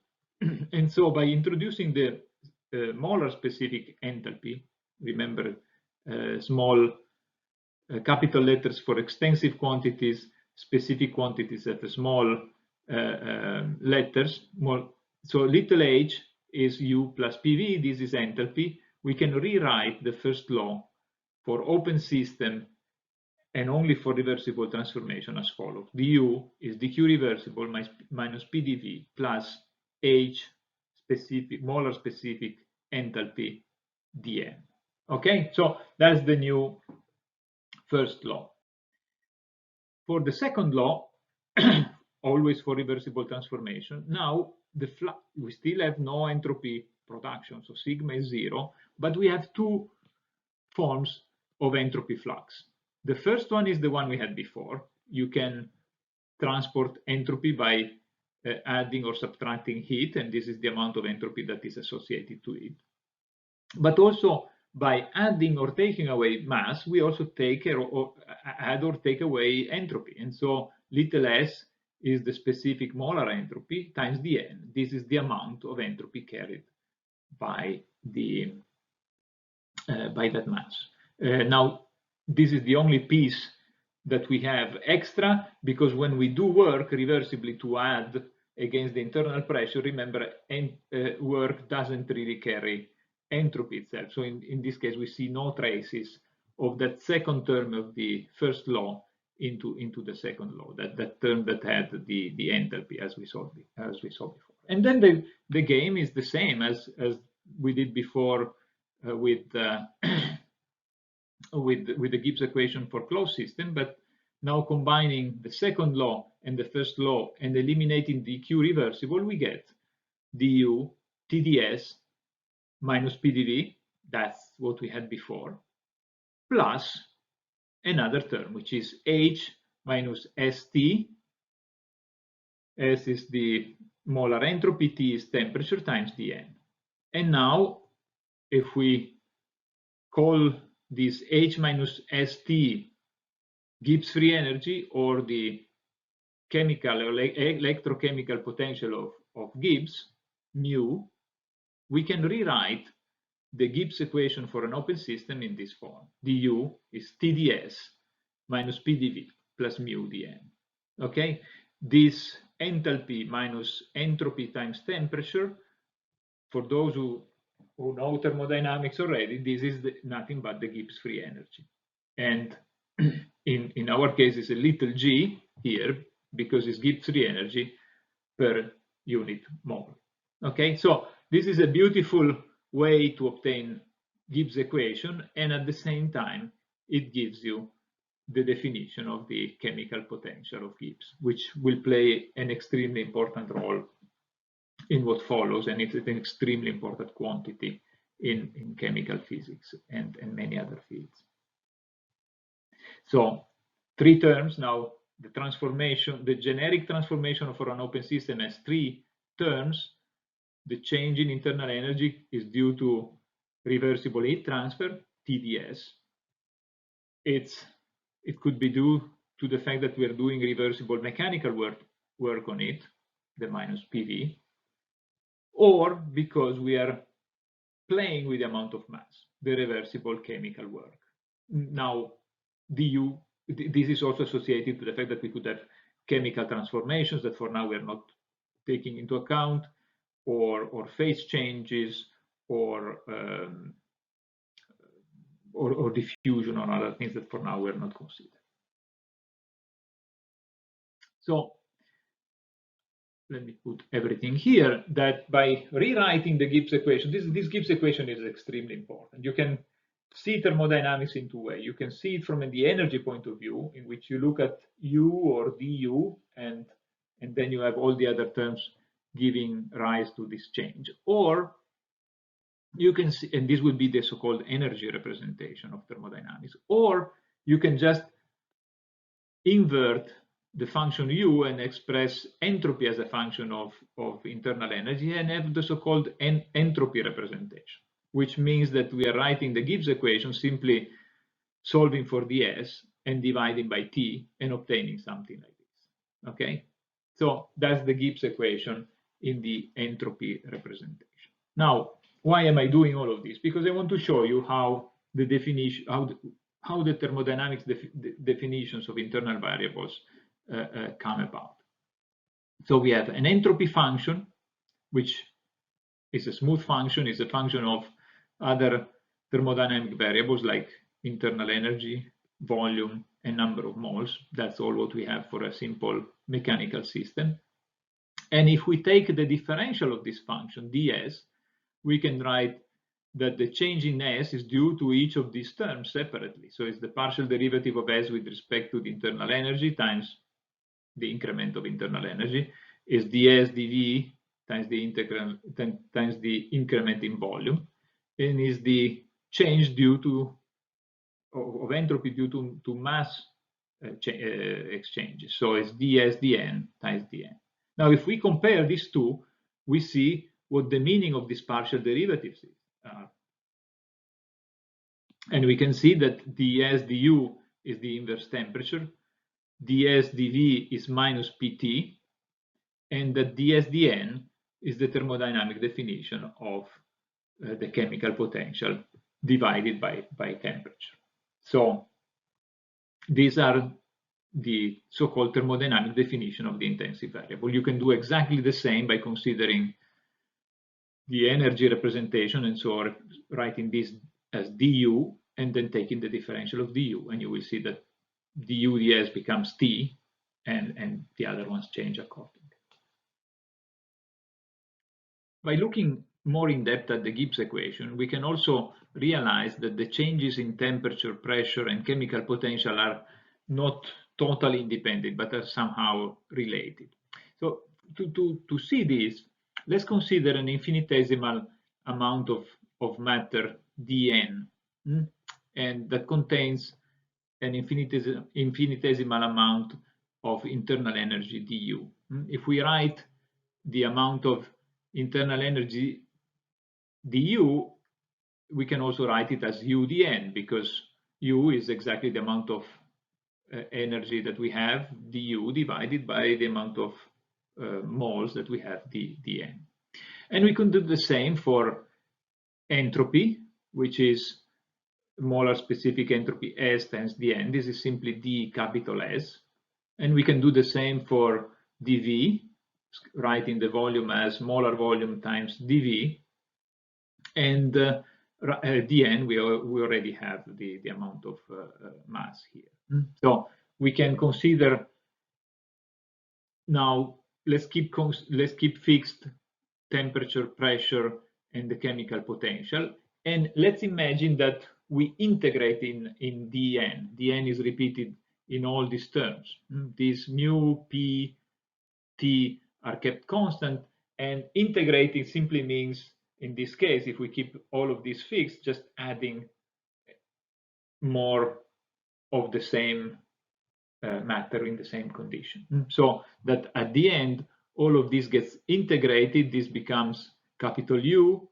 And so by introducing the molar specific enthalpy, remember small capital letters for extensive quantities, specific quantities at the small letters. So little h is u plus pv, this is enthalpy. We can rewrite the first law for open system and only for reversible transformation as follows. du is dq reversible minus pdv plus h specific, molar specific enthalpy dn. Okay, so that's the new first law. For the second law, always for reversible transformation, now we still have no entropy production, so sigma is 0, but we have two forms of entropy flux. The first one is the one we had before. You can transport entropy by adding or subtracting heat, and this is the amount of entropy that is associated to it. But also by adding or taking away mass, we also add or take away entropy. And so little s is the specific molar entropy times dn. This is the amount of entropy carried by that mass. Now, this is the only piece that we have extra, because when we do work reversibly to add against the internal pressure, remember, work doesn't really carry entropy itself. So in this case, we see no traces of that second term of the first law into the second law, that term that had the enthalpy as we saw before. And then the game is the same as we did before with with the Gibbs equation for closed system, but now combining the second law and the first law and eliminating the Q reversible, we get du TdS minus PdV, that's what we had before, plus another term, which is H minus St. S is the molar entropy, T is temperature times Dn. And now, if we call this H minus St Gibbs free energy, or the chemical or electrochemical potential of Gibbs, mu, we can rewrite the Gibbs equation for an open system in this form. du is TdS minus PdV plus mu dn. Okay, this enthalpy minus entropy times temperature, for those who know thermodynamics already, this is nothing but the Gibbs free energy. And in our case, it's a little g here because it's Gibbs free energy per unit mole. Okay, so this is a beautiful way to obtain Gibbs equation, and at the same time, it gives you the definition of the chemical potential of Gibbs, which will play an extremely important role in what follows, and it's an extremely important quantity in chemical physics and many other fields. So 3 terms now. The transformation, the generic transformation for an open system has 3 terms. The change in internal energy is due to reversible heat transfer, TdS. It could be due to the fact that we are doing reversible mechanical work on it, the minus PV, or because we are playing with the amount of mass, the reversible chemical work. Now, du, this is also associated with the fact that we could have chemical transformations that for now we are not taking into account, or phase changes, or diffusion, or other things that for now we're not considering. So let me put everything here, that by rewriting the Gibbs equation, this Gibbs equation is extremely important. You can see thermodynamics in 2 ways. You can see it from the energy point of view, in which you look at U or du, and then you have all the other terms giving rise to this change. Or you can see, and this will be the so-called energy representation of thermodynamics, or you can just invert the function u and express entropy as a function of internal energy and have the so-called entropy representation, which means that we are writing the Gibbs equation simply solving for ds and dividing by t and obtaining something like this. Okay, so that's the Gibbs equation in the entropy representation. Now, why am I doing all of this? Because I want to show you how the definition, how the thermodynamics definitions of internal variables come about. So we have an entropy function, which is a smooth function, is a function of other thermodynamic variables like internal energy, volume, and number of moles. That's all what we have for a simple mechanical system. And if we take the differential of this function, ds, we can write that the change in s is due to each of these terms separately. So it's the partial derivative of s with respect to the internal energy times the increment of internal energy, is ds dv times the integral times the increment in volume, and is the change due to of entropy due to mass exchanges. So it's ds dn times dn. Now, if we compare these two, we see what the meaning of these partial derivatives is. And we can see that ds du is the inverse temperature, ds dv is minus pt, and that ds dn is the thermodynamic definition of the chemical potential divided by temperature. So these are the so-called thermodynamic definition of the intensive variable. You can do exactly the same by considering the energy representation, and so writing this as du and then taking the differential of du, and you will see that du ds becomes t, and the other ones change accordingly. By looking more in depth at the Gibbs equation, we can also realize that the changes in temperature, pressure, and chemical potential are not totally independent, but are somehow related. So to see this, let's consider an infinitesimal amount of matter dn, and that contains an infinitesimal amount of internal energy du. If we write the amount of internal energy du, we can also write it as u dn, because u is exactly the amount of energy that we have, du, divided by the amount of moles that we have, dn. And we can do the same for entropy, which is molar specific entropy S times dn. This is simply d capital S. And we can do the same for dV, writing the volume as molar volume times dV. And dn, we already have the amount of mass here. So we can consider now, let's keep fixed temperature, pressure, and the chemical potential. And let's imagine that we integrate in dn. dn is repeated in all these terms. These mu, p, t are kept constant, and integrating simply means, in this case, if we keep all of these fixed, just adding more of the same matter in the same condition. So that at the end, all of this gets integrated. This becomes capital U,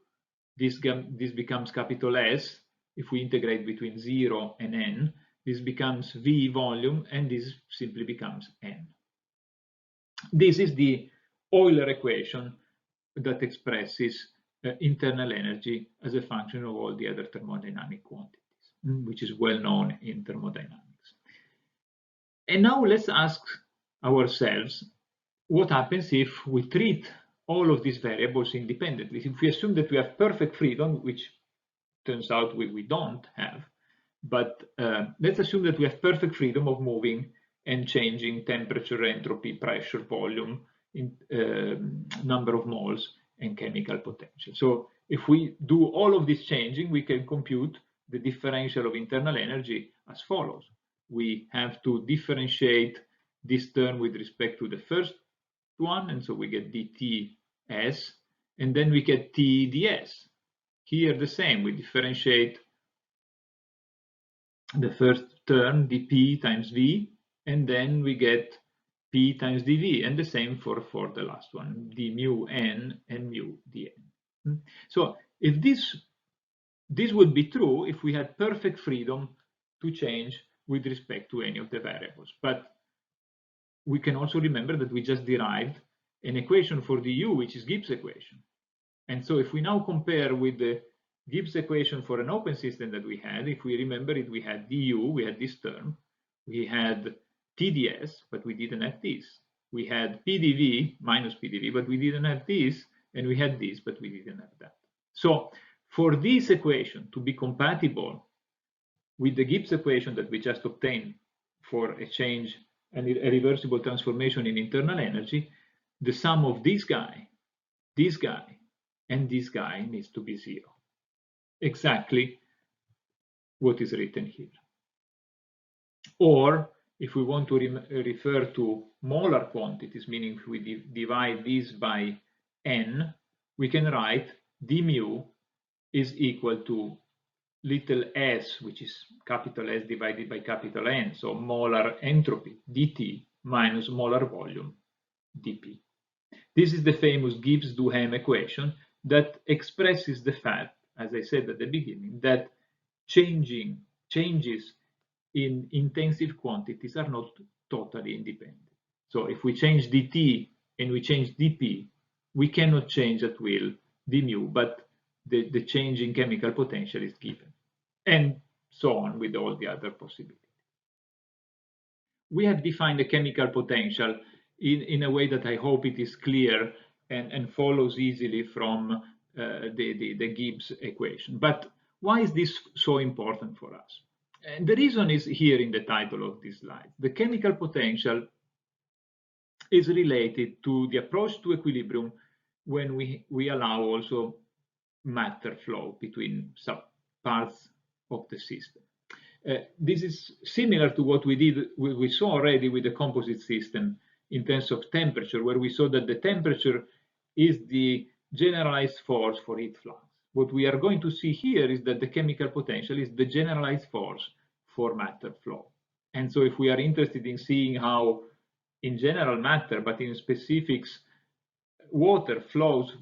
this becomes capital S. If we integrate between 0 and n, this becomes V volume, and this simply becomes N. This is the Euler equation that expresses internal energy as a function of all the other thermodynamic quantities, which is well known in thermodynamics. And now let's ask ourselves, what happens if we treat all of these variables independently? If we assume that we have perfect freedom, which turns out we don't have, but let's assume that we have perfect freedom of moving and changing temperature, entropy, pressure, volume, number of moles, and chemical potential. So if we do all of this changing, we can compute the differential of internal energy as follows. We have to differentiate this term with respect to the first one, and so we get dTs, and then we get Tds. Here the same, we differentiate the first term, dP times V, and then we get P times dV, and the same for the last one, d mu n and mu dn. So if this would be true if we had perfect freedom to change with respect to any of the variables. But we can also remember that we just derived an equation for du, which is Gibbs equation. And so if we now compare with the Gibbs equation for an open system that we had, if we remember it, we had du, we had this term, we had TDS, but we didn't have this. We had PDV, minus PDV, but we didn't have this, and we had this, but we didn't have that. So for this equation to be compatible with the Gibbs equation that we just obtained for a change and a reversible transformation in internal energy, the sum of this guy, and this guy needs to be 0. Exactly what is written here. Or if we want to refer to molar quantities, meaning if we divide this by n, we can write d mu is equal to little s, which is capital S divided by capital N, so molar entropy, dt, minus molar volume, dP. This is the famous Gibbs-Duhem equation that expresses the fact, as I said at the beginning, that changes in intensive quantities are not totally independent. So if we change dt and we change dP, we cannot change at will d mu, but the change in chemical potential is given, and so on with all the other possibilities. We have defined the chemical potential in a way that I hope it is clear and follows easily from the Gibbs equation. But why is this so important for us? And the reason is here in the title of this slide. The chemical potential is related to the approach to equilibrium when we allow also matter flow between parts of the system. This is similar to what we saw already with the composite system in terms of temperature, where we saw that the temperature is the generalized force for heat flux. What we are going to see here is that the chemical potential is the generalized force for matter flow. And so if we are interested in seeing how in general matter, but in specifics, water flows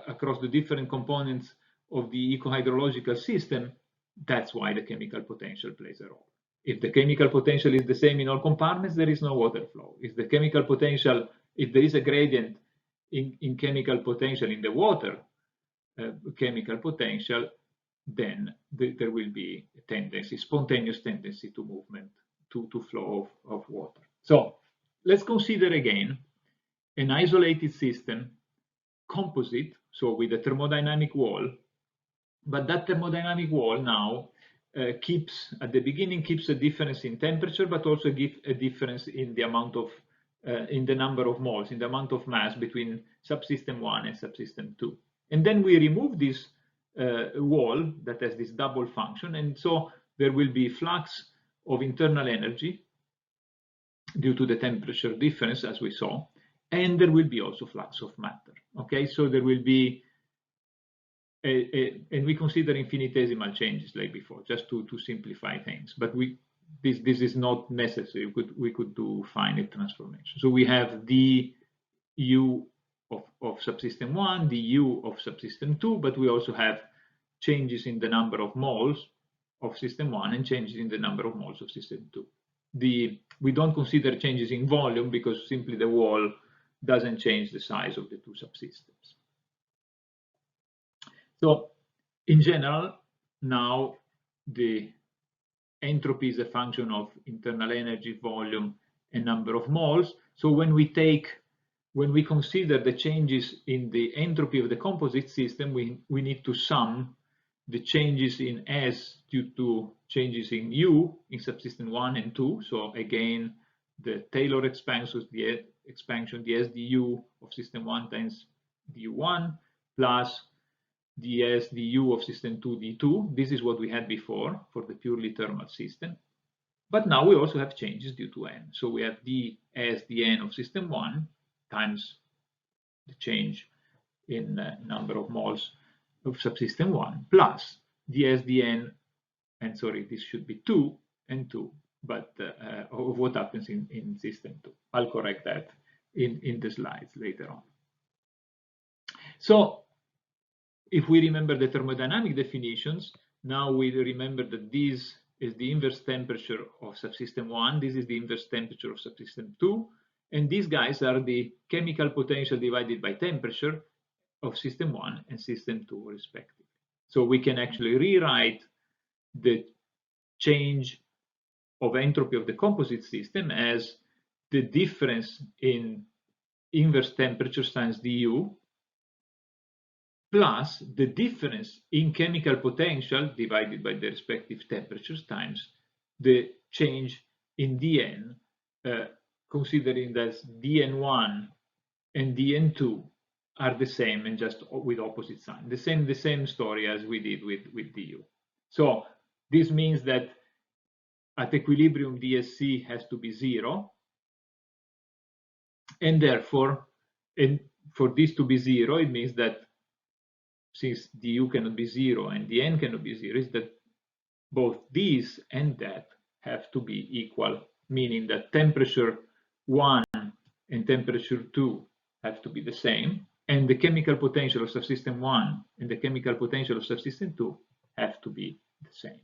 across the different components of the ecohydrological system, that's why the chemical potential plays a role. If the chemical potential is the same in all compartments, there is no water flow. If the chemical potential, if there is a gradient in chemical potential in the water chemical potential, then there will be a tendency, spontaneous tendency to movement, to flow of water. So let's consider again an isolated system, composite, so with a thermodynamic wall, but that thermodynamic wall now keeps, at the beginning, keeps a difference in temperature, but also gives a difference in the amount of, in the number of moles, in the amount of mass between subsystem 1 and subsystem 2. And then we remove this wall that has this double function, and so there will be flux of internal energy due to the temperature difference, as we saw, and there will be also flux of matter. Okay, so there will be and we consider infinitesimal changes like before, just to simplify things. But this is not necessary. We could do finite transformation. So we have the U of subsystem 1, the U of subsystem 2, but we also have changes in the number of moles of system 1 and changes in the number of moles of system 2. We don't consider changes in volume because simply the wall doesn't change the size of the two subsystems. So in general, now the entropy is a function of internal energy, volume, and number of moles. So when we consider the changes in the entropy of the composite system, we need to sum the changes in S due to changes in U in subsystem 1 and 2. So again, the Taylor expansion, the S du of system 1 times du1 plus ds du of system 2 d2. This is what we had before for the purely thermal system. But now we also have changes due to n. So we have ds dn of system 1 times the change in number of moles of subsystem 1 plus ds dn, and sorry, this should be 2 and 2, but of what happens in system 2. I'll correct that in the slides later on. So if we remember the thermodynamic definitions, now we remember that this is the inverse temperature of subsystem 1, this is the inverse temperature of subsystem 2, and these guys are the chemical potential divided by temperature of system 1 and system 2 respectively. So we can actually rewrite the change of entropy of the composite system as the difference in inverse temperatures times du plus the difference in chemical potential divided by the respective temperatures times the change in dn, considering that dn1 and dn2 are the same and just with opposite sign. The same story as we did with du. So this means that at equilibrium dsc has to be 0, and therefore, for this to be 0, it means that since du cannot be 0 and dn cannot be 0, is that both this and that have to be equal, meaning that temperature 1 and temperature 2 have to be the same, and the chemical potential of subsystem 1 and the chemical potential of subsystem 2 have to be the same.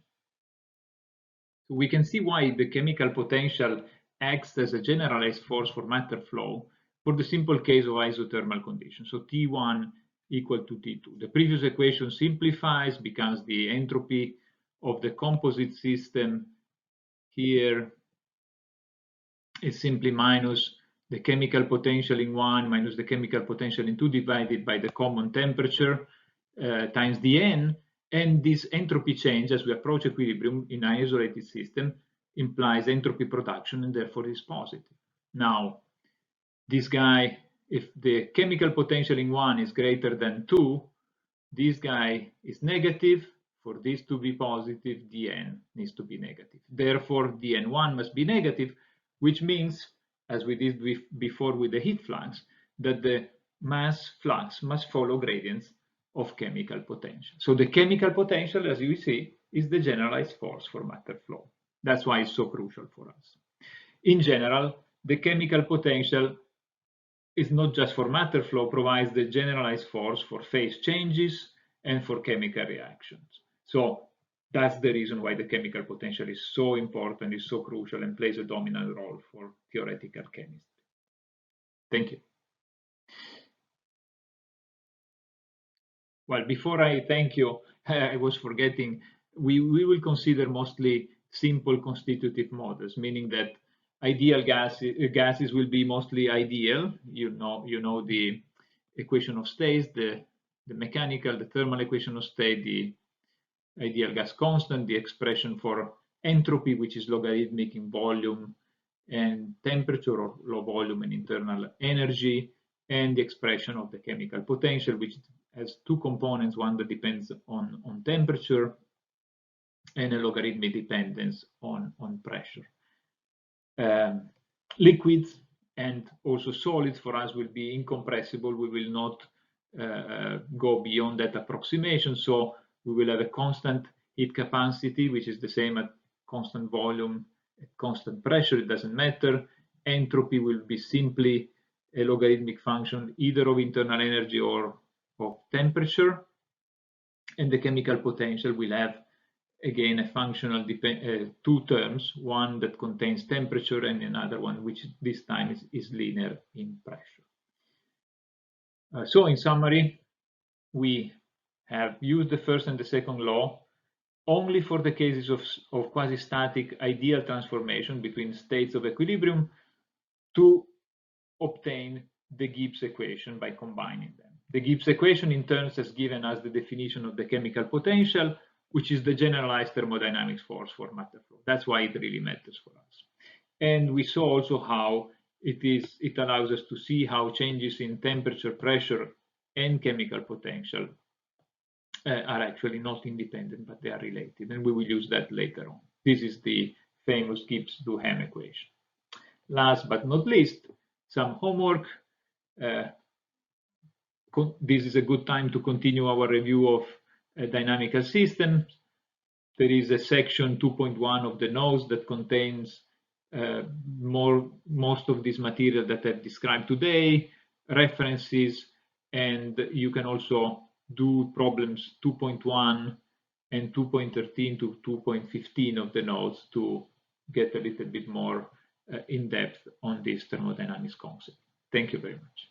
So we can see why the chemical potential acts as a generalized force for matter flow for the simple case of isothermal conditions. So T1 equal to T2. The previous equation simplifies, becomes the entropy of the composite system here is simply minus the chemical potential in 1 minus the chemical potential in 2 divided by the common temperature times dn, and this entropy change as we approach equilibrium in an isolated system implies entropy production and therefore is positive. Now, this guy, if the chemical potential in 1 is greater than 2, this guy is negative. For this to be positive, dN needs to be negative. Therefore, dN1 must be negative, which means, as we did before with the heat flux, that the mass flux must follow gradients of chemical potential. So the chemical potential, as you see, is the generalized force for matter flow. That's why it's so crucial for us. In general, the chemical potential is not just for matter flow, provides the generalized force for phase changes and for chemical reactions. So that's the reason why the chemical potential is so important, is so crucial, and plays a dominant role for theoretical chemistry. Thank you. Well, before I thank you, I was forgetting, we will consider mostly simple constitutive models, meaning that ideal gases will be mostly ideal. You know the equation of states, the mechanical, the thermal equation of state, the ideal gas constant, the expression for entropy, which is logarithmic in volume and temperature, or low volume and internal energy, and the expression of the chemical potential, which has two components, one that depends on temperature and a logarithmic dependence on pressure. Liquids and also solids for us will be incompressible. We will not go beyond that approximation. So we will have a constant heat capacity, which is the same at constant volume, at constant pressure, it doesn't matter. Entropy will be simply a logarithmic function, either of internal energy or of temperature. And the chemical potential will have, again, a functional two terms, one that contains temperature and another one which this time is linear in pressure. So in summary, we have used the first and the second law only for the cases of quasi-static ideal transformation between states of equilibrium to obtain the Gibbs equation by combining them. The Gibbs equation in turn has given us the definition of the chemical potential, which is the generalized thermodynamics force for matter flow. That's why it really matters for us. And we saw also how it allows us to see how changes in temperature, pressure, and chemical potential are actually not independent, but they are related. And we will use that later on. This is the famous Gibbs-Duhem equation. Last but not least, some homework. This is a good time to continue our review of dynamical systems. There is a section 2.1 of the notes that contains most of this material that I've described today, references, and you can also do problems 2.1 and 2.13 to 2.15 of the notes to get a little bit more in depth on this thermodynamics concept. Thank you very much.